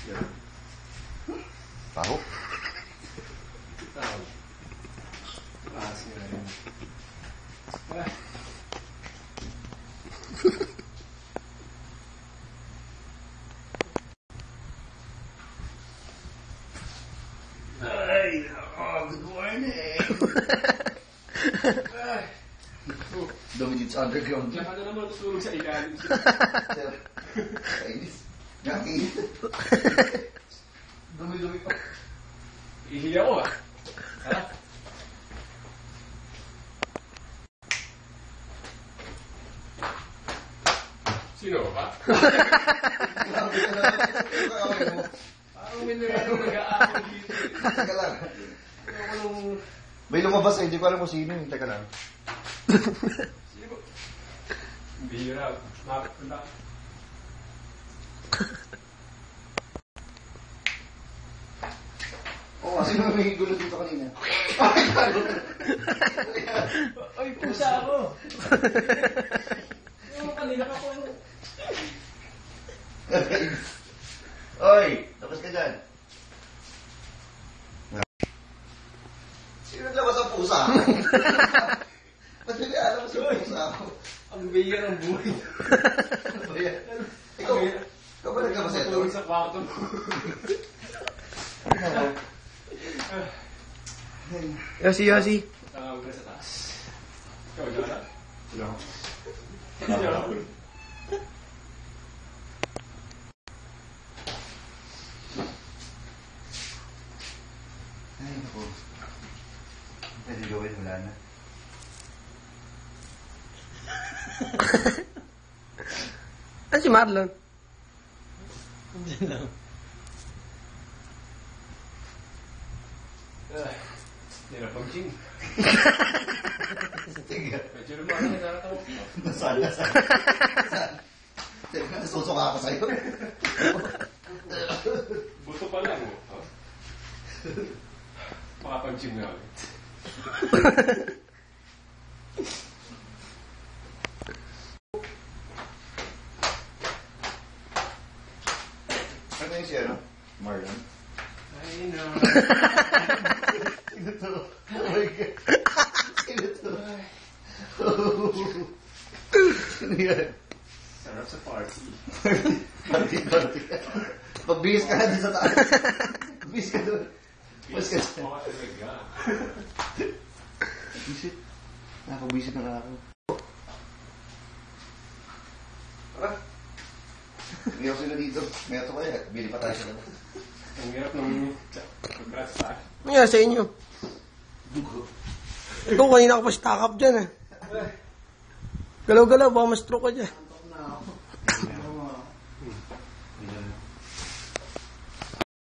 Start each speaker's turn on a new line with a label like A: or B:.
A: Tahu.
B: Tahu. Masih ada. Ay, good morning.
A: Dumi dito sa underground.
B: Diyan ka na naman tutulog sa ilalim.
A: Kainis. Nakakainis. Dumi-dumi pa.
B: Ihiya ko ah. Ha? Sino ba?
A: Grabe ka na. Kakawin mo.
B: Parang may nag-aaway dito.
A: Teka lang.
B: Ako nung...
A: May lumabas eh. Hindi ko alam kung sino yung teka lang.
B: Sino ba? Bihira. Makapunta.
A: Oo, kasi may gulo dito kanina.
B: Ay, pusa ako! Yung kanina ka po.
A: Oy, tapos ka dyan. Sino naglabas ang pusa? Ba't hindi alam mo sino pusa ako?
B: Ang biya ng buhay.
A: Ano ba yan? Ikaw ba naglabas ito?
B: Tulog sa kwarto mo.
C: Yosi.
B: Tawag ka sa taas. Ikaw, Jara?
A: Sino?
B: Jara.
A: Ay, naku. Pwede gawin, wala na.
C: Ano si Marlon?
B: Diyan lang. Hindi na pag-ching.
A: Sige.
B: Medyo naman ako natatawa.
A: Nasaan? Sige, nasusuka ako sa'yo.
B: Buto pa lang. Oh. Makapag-ching na ulit.
A: Ano yung si ano? Marlon?
B: Ay, no.
A: Sino to? Oh my God. Sino to? Sino yan?
B: Sarap sa party.
A: Party. Pagbihis ka na din sa taas. Pagbihis ka doon. Mas ka
B: Bisit mo ka talaga.
A: Bisit. Nakapagbisit na ako. Tara. Hindi ako sila dito. May ato kaya. Bili pa tayo sa labas.
B: Ang hirap ng congrats sa akin.
C: Ano yan sa inyo? Ikaw kanina ka pa stock up dyan Galaw-galaw, baka ma-stroke ka dyan.